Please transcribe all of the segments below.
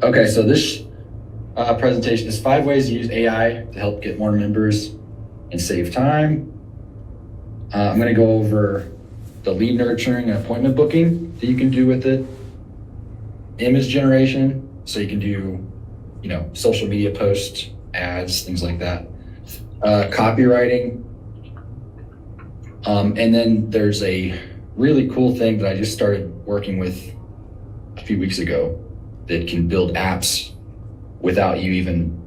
Okay, so this presentation is 5 ways to use AI to help get more members and save time. I'm going to go over the lead nurturing and appointment booking that you can do with it. Image generation, so you can do, social media posts, ads, things like that. Copywriting. And then there's a really cool thing that I just started working with a few weeks ago that can build apps without you even,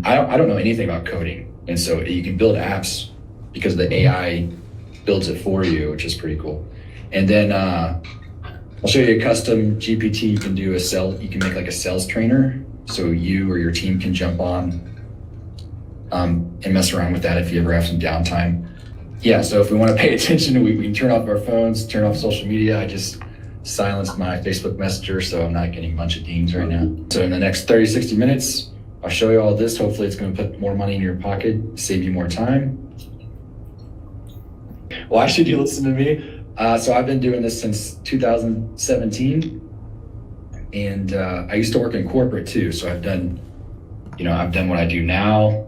I don't know anything about coding. And so you can build apps because the AI builds it for you, which is pretty cool. And then I'll show you a custom GPT. You can do you can make like a sales trainer. So you or your team can jump on and mess around with that if you ever have some downtime. Yeah, so if we want to pay attention, we can turn off our phones, turn off social media. I just silenced my Facebook Messenger, so I'm not getting a bunch of dings right now. So in the next 30, 60 minutes, I'll show you all this. Hopefully it's going to put more money in your pocket, save you more time. Why should you listen to me? So I've been doing this since 2017, and I used to work in corporate too. So I've done what I do now.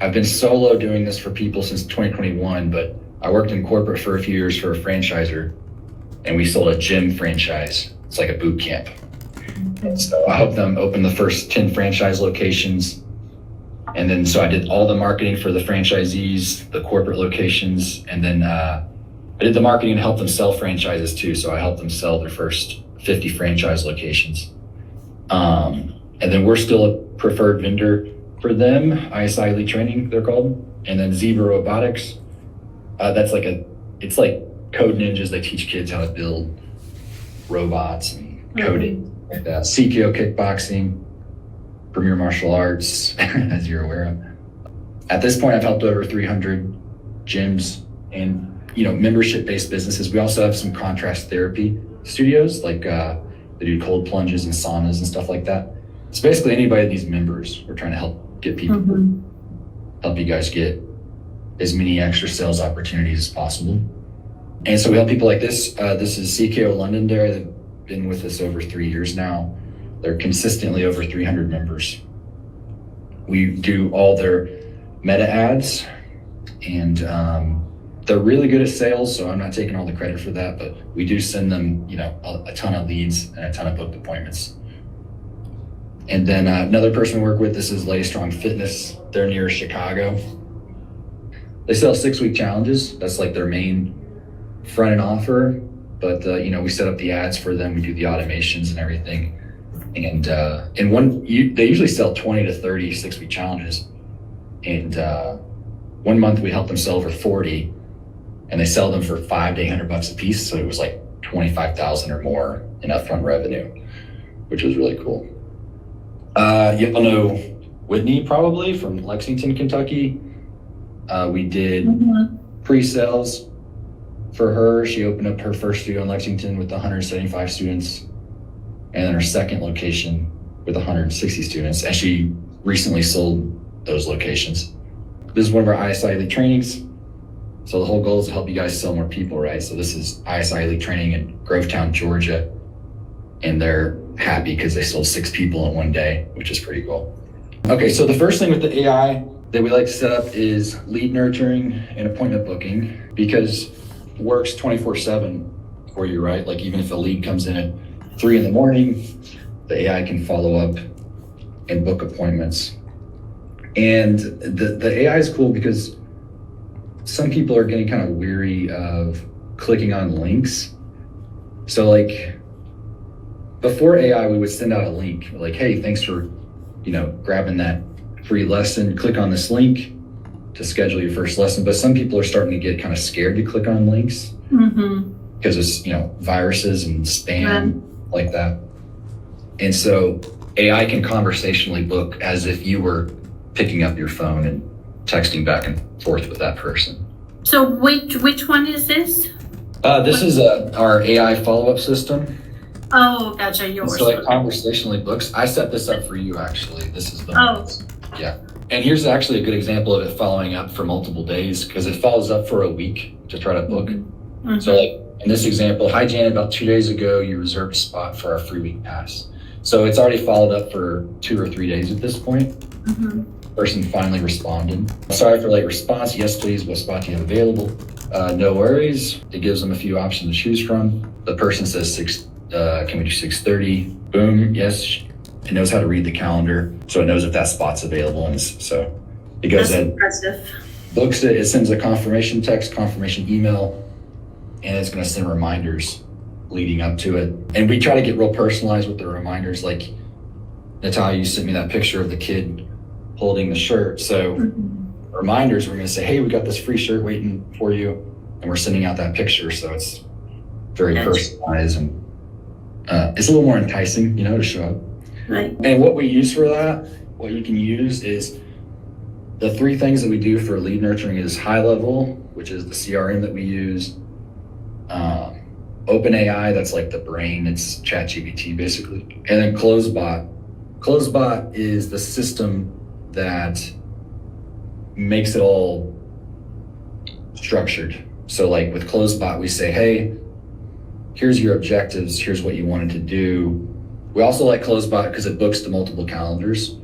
I've been solo doing this for people since 2021, but I worked in corporate for a few years for a franchisor, and we sold a gym franchise. It's like a boot camp. And so I helped them open the first 10 franchise locations. And then so I did all the marketing for the franchisees, the corporate locations, and then I did the marketing and helped them sell franchises too. So I helped them sell their first 50 franchise locations. And then we're still a preferred vendor for them, ISI Elite Training, they're called. And then Zebra Robotics. It's like Code Ninjas. They teach kids how to build robots and coding. Like that. CKO Kickboxing, Premier Martial Arts, as you're aware of. At this point, I've helped over 300 gyms and membership-based businesses. We also have some contrast therapy studios, like they do cold plunges and saunas and stuff like that. It's basically anybody that needs members. We're trying to help get people, help you guys get as many extra sales opportunities as possible. And so we help people like this. This is CKO Londonderry. They've been with us over 3 years now. They're consistently over 300 members. We do all their meta ads, and they're really good at sales, so I'm not taking all the credit for that, but we do send them, a ton of leads and a ton of booked appointments. And then another person we work with, this is Lay Strong Fitness. They're near Chicago. They sell 6-week challenges. That's like their main front end offer. But we set up the ads for them. We do the automations and everything. And they usually sell 20 to 30 6-week challenges. And 1 month we help them sell for 40, and they sell them for $500 to $800 a piece. So it was like 25,000 or more in upfront revenue, which was really cool. You'll know Whitney probably from Lexington, Kentucky. We did pre-sales for her. She opened up her first studio in Lexington with 175 students, and then her second location with 160 students. And she recently sold those locations. This is one of our ISI Elite trainings. So the whole goal is to help you guys sell more people, right? So this is ISI Elite Training in Grovetown, Georgia. And they're happy because they sold 6 people in 1 day, which is pretty cool. Okay, so the first thing with the AI that we like to set up is lead nurturing and appointment booking, because it works 24/7 for you, right? Like even if a lead comes in at 3 a.m, the AI can follow up and book appointments. And the AI is cool because some people are getting kind of weary of clicking on links. So like before AI, we would send out a link like, hey, thanks for, grabbing that free lesson. Click on this link to schedule your first lesson. But some people are starting to get kind of scared to click on links because it's, viruses and spam like that. And so AI can conversationally book as if you were picking up your phone and texting back and forth with that person. So which one is this? This is our AI follow-up system. Oh, gotcha. Yours. So like conversationally books. I set this up for you actually. This is the yeah. And here's actually a good example of it following up for multiple days, because it follows up for a week to try to book. So like in this example, hi Janet, about 2 days ago you reserved a spot for our free week pass. So it's already followed up for 2 or 3 days at this point. Mhm. Person finally responded. Sorry for late response. Yes, please. What spot do you have available? No worries. It gives them a few options to choose from. The person says can we do 6:30? Boom. Yes. It knows how to read the calendar, so it knows if that spot's available. And so it goes That's ahead, impressive. books it. It sends a confirmation text, confirmation email, and it's going to send reminders leading up to it. And we try to get real personalized with the reminders. Like Natalia, you sent me that picture of the kid holding the shirt. So Mhm. reminders, we're going to say, hey, we got this free shirt waiting for you, and we're sending out that picture. So it's very Gotcha. personalized, and it's a little more enticing, to show up. Right. And what we use for that, what you can use is the 3 things that we do for lead nurturing is high level, which is the CRM that we use. OpenAI, that's like the brain, it's ChatGPT basically. And then CloseBot. CloseBot is the system that makes it all structured. So like with CloseBot, we say, hey, here's your objectives, here's what you wanted to do. We also like CloseBot because it books to multiple calendars.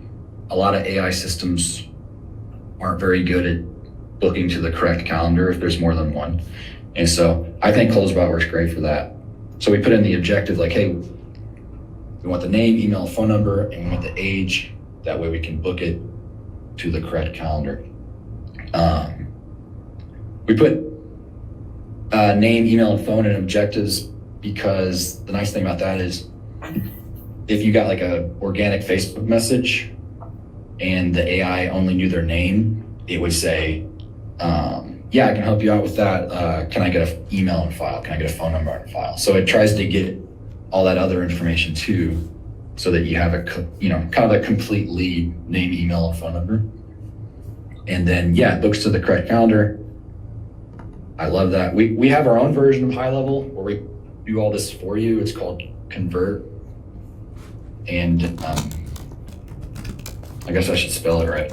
A lot of AI systems aren't very good at booking to the correct calendar if there's more than one. And so I think CloseBot works great for that. So we put in the objective like, hey, we want the name, email, phone number, and we want the age. That way we can book it to the correct calendar. We put name, email, and phone and objectives because the nice thing about that is if you got like a organic Facebook message and the AI only knew their name, it would say, yeah, I can help you out with that. Can I get an email on file? Can I get a phone number on file? So it tries to get all that other information too, so that you have kind of a complete lead, name, email, and phone number. And then, yeah, it books to the correct calendar. I love that. We have our own version of high level where we do all this for you. It's called Convert. And I guess I should spell it right.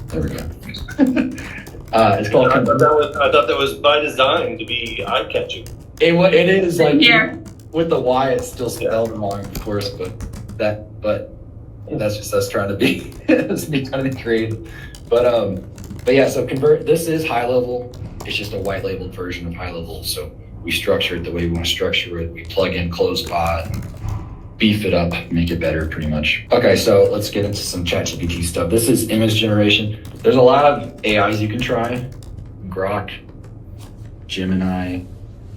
There we go. It's called I Convert. thought that was by design to be eye-catching. It is like Here. with the Y, it's still spelled wrong, of course, but that's just us trying to be that's me trying to be creative. But yeah, so Convert. This is high level. It's just a white labeled version of high level. So we structure it the way we want to structure it. We plug in CloseBot, beef it up, make it better, pretty much. Okay, so let's get into some ChatGPT stuff. This is image generation. There's a lot of AIs you can try. Grok, Gemini,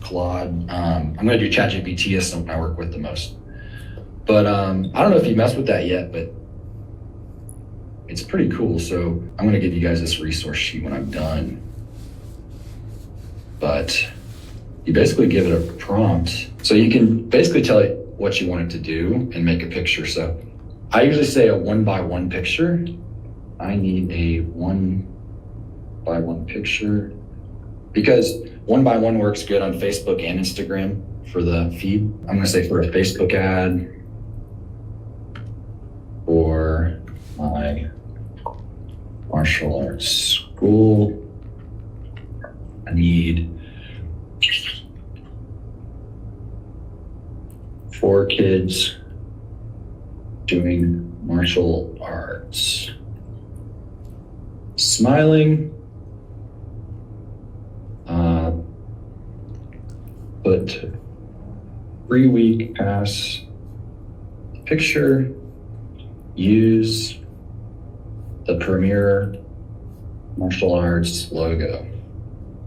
Claude. I'm gonna do ChatGPT as something I work with the most. But I don't know if you messed with that yet, but it's pretty cool. So I'm gonna give you guys this resource sheet when I'm done. But you basically give it a prompt. So you can basically tell it what you want it to do and make a picture. So I usually say a 1x1 picture. I need a 1x1 picture because 1x1 works good on Facebook and Instagram for the feed. I'm gonna say for a Facebook ad for my martial arts school, I need 4 kids doing martial arts, smiling, put 3-week pass picture, use the Premier Martial Arts logo.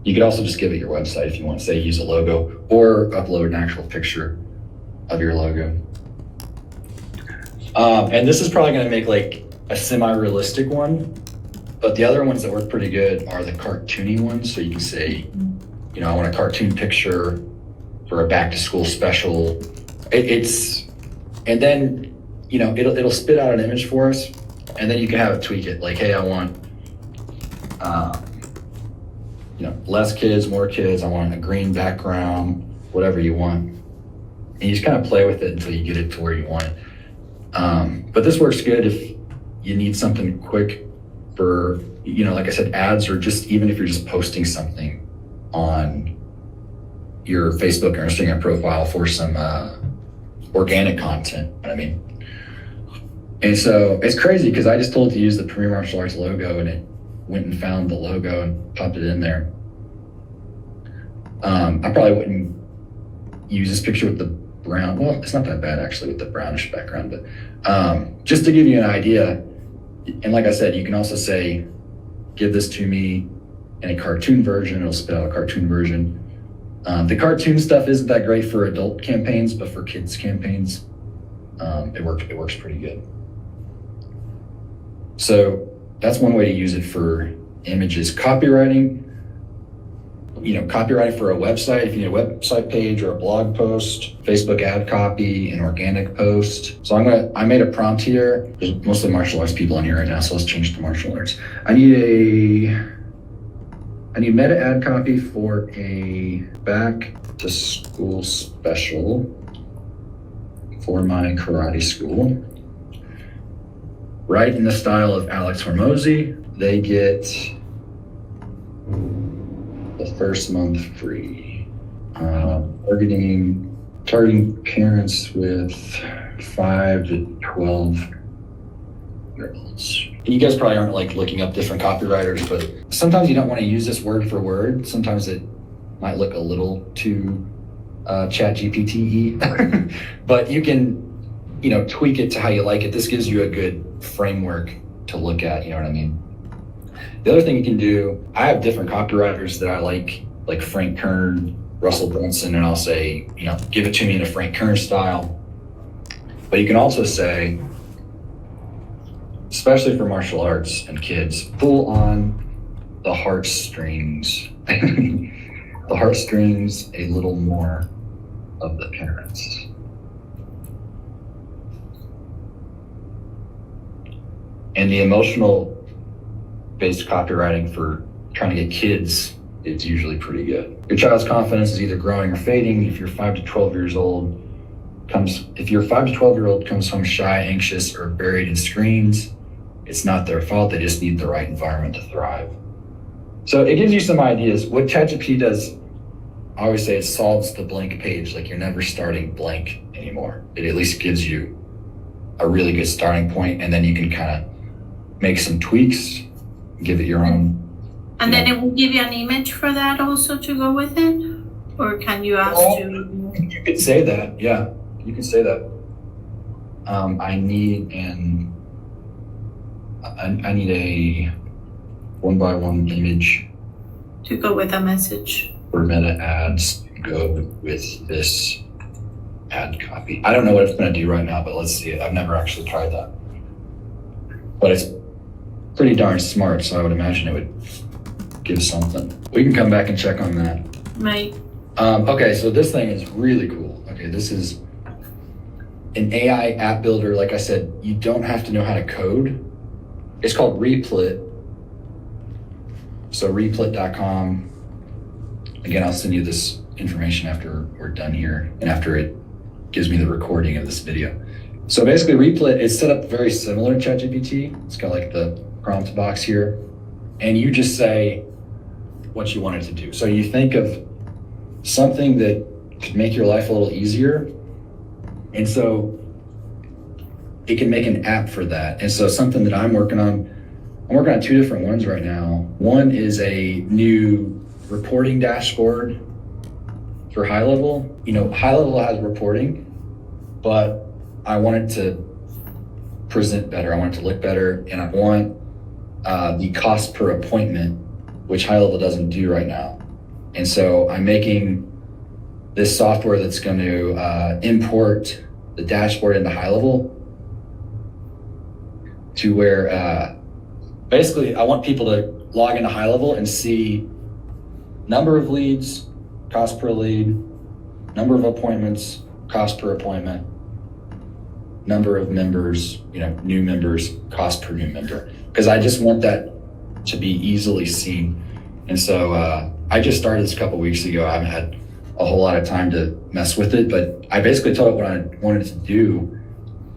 You could also just give it your website if you want to say use a logo or upload an actual picture of your logo. And this is probably going to make like a semi-realistic one, but the other ones that work pretty good are the cartoony ones. So you can say, I want a cartoon picture for a back to school special. And then, it'll spit out an image for us, and then you can have it tweak it. Like, hey, I want, less kids, more kids. I want a green background, whatever you want. And you just kind of play with it until you get it to where you want it. But this works good if you need something quick for, like I said, ads, or just even if you're just posting something on your Facebook or Instagram profile for some organic content. I mean, and so it's crazy because I just told it to use the Premier Martial Arts logo, and it went and found the logo and popped it in there. I probably wouldn't use this picture with the brown. Well, it's not that bad actually with the brownish background, but just to give you an idea. And like I said, you can also say, give this to me in a cartoon version. It'll spit out a cartoon version. The cartoon stuff isn't that great for adult campaigns, but for kids campaigns, it works pretty good. So that's one way to use it for images. Copywriting, copywriting for a website, if you need a website page or a blog post, Facebook ad copy, an organic post. So I made a prompt here. There's mostly martial arts people in here right now, so let's change to martial arts. I need meta ad copy for a back to school special for my karate school. Right in the style of Alex Hormozy. They get the first month free. Targeting parents with 5 to 12 year olds. You guys probably aren't like looking up different copywriters, but sometimes you don't want to use this word for word. Sometimes it might look a little too ChatGPT-y, but you can, tweak it to how you like it. This gives you a good framework to look at, you know what I mean? The other thing you can do, I have different copywriters that I like Frank Kern, Russell Brunson, and I'll say, give it to me in a Frank Kern style. But you can also say, especially for martial arts and kids, pull on the heartstrings. The heartstrings a little more of the parents. And the emotional based copywriting for trying to get kids is usually pretty good. Your child's confidence is either growing or fading. If you're 5 to 12 years old, if your 5 to 12-year-old comes home shy, anxious, or buried in screens, it's not their fault. They just need the right environment to thrive. So it gives you some ideas. What ChatGPT does, I always say, it solves the blank page. Like, you're never starting blank anymore. It at least gives you a really good starting point, and then you can kind of make some tweaks, give it your own. And then it will give you an image for that also to go with it? Or can you ask to? You could say that, yeah. You can say that. I need a 1x1 image To go with a message. for meta ads to go with this ad copy. I don't know what it's gonna do right now, but let's see it. I've never actually tried that. But it's pretty darn smart, so I would imagine it would give something. We can come back and check on that. Right. Okay, so this thing is really cool. Okay, this is an AI app builder. Like I said, you don't have to know how to code. It's called Replit. So replit.com. Again, I'll send you this information after we're done here and after it gives me the recording of this video. So basically Replit is set up very similar to ChatGPT. It's got like the prompt box here, and you just say what you want it to do. So you think of something that could make your life a little easier, and so it can make an app for that. And so something that I'm working on 2 different ones right now. One is a new reporting dashboard for high level. High level has reporting, but I want it to present better. I want it to look better, and I want the cost per appointment, which high level doesn't do right now. And so I'm making this software that's going to import the dashboard into high level to where basically I want people to log into high level and see number of leads, cost per lead, number of appointments, cost per appointment, number of members, new members, cost per new member. Because I just want that to be easily seen. And so I just started this a couple weeks ago. I haven't had a whole lot of time to mess with it, but I basically told it what I wanted it to do,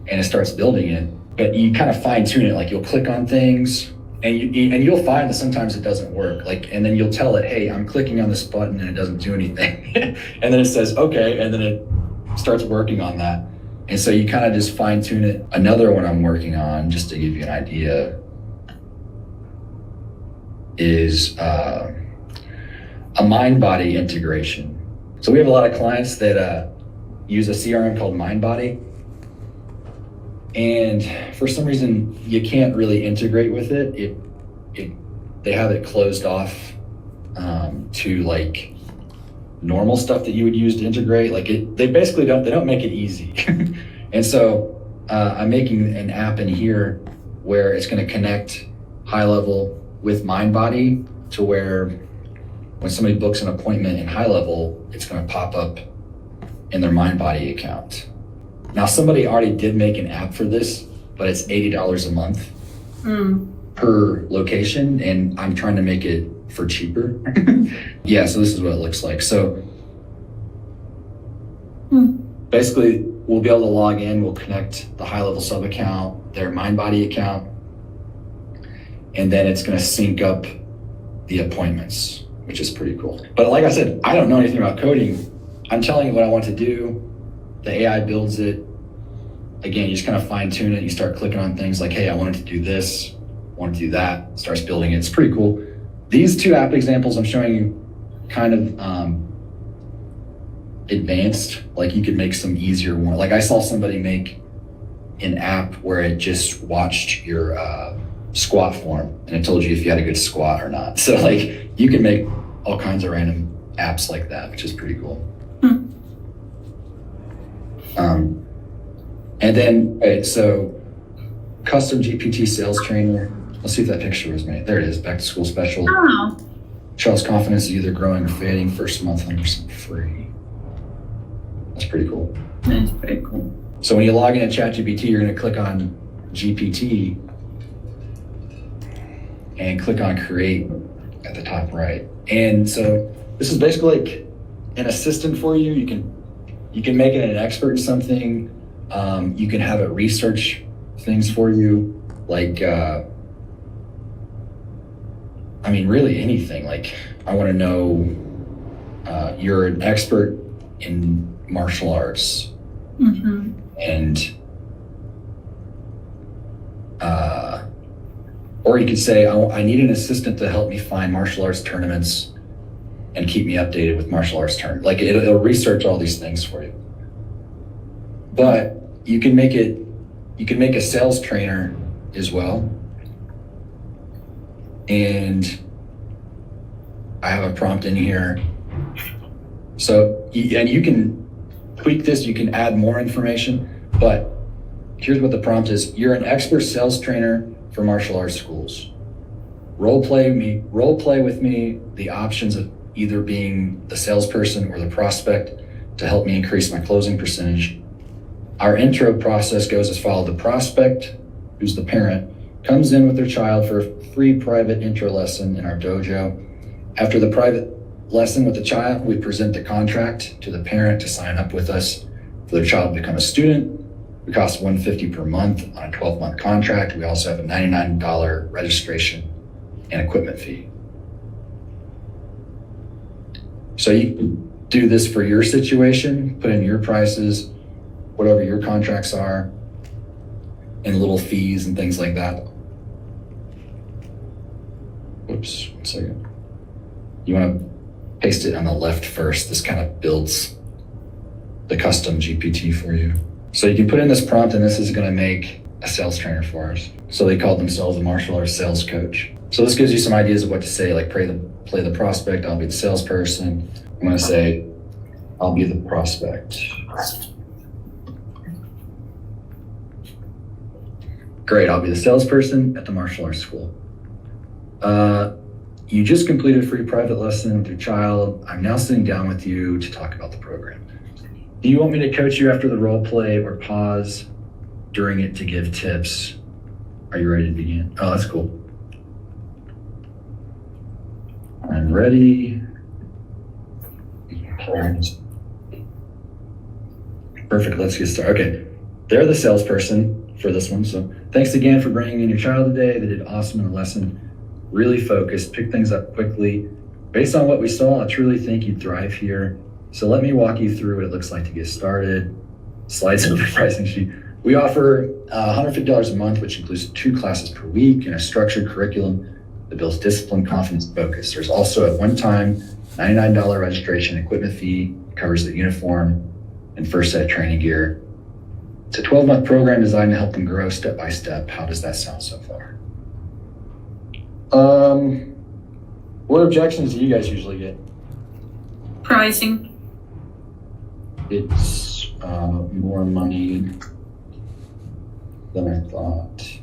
and it starts building it. But you kind of fine tune it. Like, you'll click on things, and you'll find that sometimes it doesn't work. And then you'll tell it, hey, I'm clicking on this button and it doesn't do anything. And then it says, okay, and then it starts working on that. And so you kind of just fine tune it. Another one I'm working on, just to give you an idea, is a mind-body integration. So we have a lot of clients that use a CRM called MindBody. And for some reason, you can't really integrate with it. They have it closed off to like normal stuff that you would use to integrate. Like they basically don't make it easy. And so I'm making an app in here where it's going to connect High Level with MindBody to where when somebody books an appointment in High Level, it's going to pop up in their MindBody account. Now, somebody already did make an app for this, but it's $80 a month per location, and I'm trying to make it for cheaper. Yeah, so this is what it looks like. So basically, we'll be able to log in, we'll connect the High Level sub account, their MindBody account, and then it's going to sync up the appointments, which is pretty cool. But like I said, I don't know anything about coding. I'm telling you what I want to do. The AI builds it. Again, you just kind of fine tune it. You start clicking on things like, hey, I wanted to do this, I want to do that. Starts building it. It's pretty cool. These two app examples I'm showing you kind of advanced. Like you could make some easier one. Like I saw somebody make an app where it just watched your squat form and it told you if you had a good squat or not. So like you can make all kinds of random apps like that, which is pretty cool. And then, so custom GPT sales trainer. Let's see if that picture was made. There it is, back to school special. Oh, Child's confidence is either growing or fading. First month 100% free. That's pretty cool. that's pretty cool. So when you log in at ChatGPT, you're going to click on GPT and click on create at the top right. And so this is basically like an assistant for you. You can make it an expert in something. You can have it research things for you, like I mean, really anything. Like I want to know you're an expert in martial arts, and or you could say, I need an assistant to help me find martial arts tournaments and keep me updated with martial arts tournaments. Like it'll research all these things for you. But you can make a sales trainer as well. And I have a prompt in here. So, and you can tweak this, you can add more information, but here's what the prompt is. You're an expert sales trainer for martial arts schools. Role play with me the options of either being the salesperson or the prospect to help me increase my closing percentage. Our intro process goes as follows. The prospect, who's the parent, comes in with their child for a free private intro lesson in our dojo. After the private lesson with the child, we present the contract to the parent to sign up with us for their child to become a student. We cost $150 per month on a 12-month contract. We also have a $99 registration and equipment fee. So you can do this for your situation, put in your prices, whatever your contracts are, and little fees and things like that. Whoops, 1 second. You want to paste it on the left first. This kind of builds the custom GPT for you. So you can put in this prompt and this is going to make a sales trainer for us. So they called themselves a martial arts sales coach. So this gives you some ideas of what to say, like play the prospect, I'll be the salesperson. I'm going to say, I'll be the prospect. Great, I'll be the salesperson at the martial arts school. You just completed a free private lesson with your child. I'm now sitting down with you to talk about the program. Do you want me to coach you after the role play or pause during it to give tips? Are you ready to begin? Oh, that's cool. I'm ready. Perfect, let's get started. Okay, they're the salesperson for this one. So thanks again for bringing in your child today. They did awesome in the lesson. Really focused, picked things up quickly. Based on what we saw, I truly think you'd thrive here. So let me walk you through what it looks like to get started. slides over pricing sheet. We offer $150 a month, which includes 2 classes per week and a structured curriculum that builds discipline, confidence, and focus. There's also a one-time $99 registration equipment fee, covers the uniform and first set of training gear. It's a 12-month program designed to help them grow step by step. How does that sound so far? What objections do you guys usually get? Pricing. It's more money than I thought.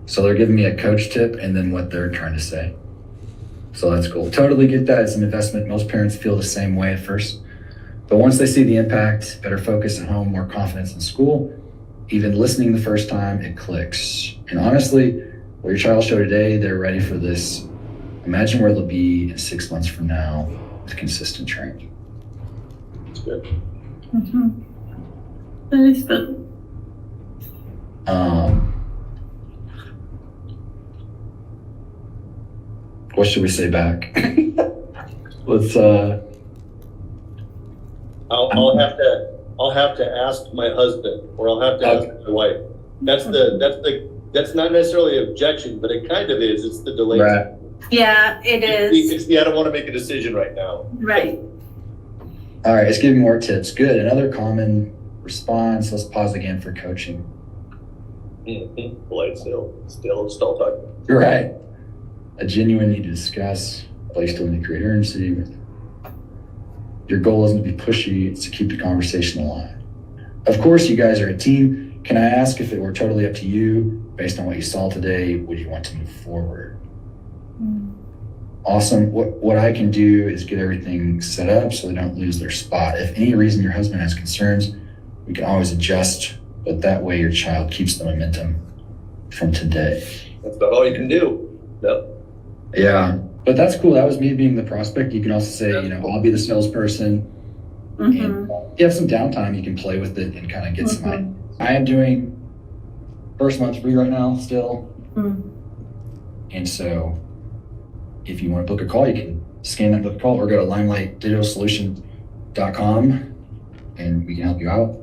So they're giving me a coach tip and then what they're trying to say. So that's cool. Totally get that. It's an investment. Most parents feel the same way at first. But once they see the impact, better focus at home, more confidence in school, even listening the first time, it clicks. And honestly, what your child showed today, they're ready for this. Imagine where they'll be in 6 months from now with consistent training. That's good. Mm-hmm. That is good. What should we say back? Let's I'll have to ask my husband, or I'll have to ask my wife. That's not necessarily an objection, but it kind of is. It's the delay. Right. Yeah, it is. It's the I don't want to make a decision right now. Right. All right, let's give you more tips. Good. Another common response. Let's pause again for coaching. Polite stall talk. Right. A genuine need to discuss, place to win to create urgency. Your goal isn't to be pushy, it's to keep the conversation alive. Of course, you guys are a team. Can I ask, if it were totally up to you, based on what you saw today, would you want to move forward? Awesome. What I can do is get everything set up so they don't lose their spot. If any reason your husband has concerns, we can always adjust, but that way your child keeps the momentum from today. That's about all you can do. No. Yeah, but that's cool. That was me being the prospect. You can also say, I'll be the salesperson. Mm-hmm. And you have some downtime, you can play with it and kind of get some ideas. I am doing first month free right now still. And so if you want to book a call, you can scan that book call or go to limelightdigitalsolution.com and we can help you out.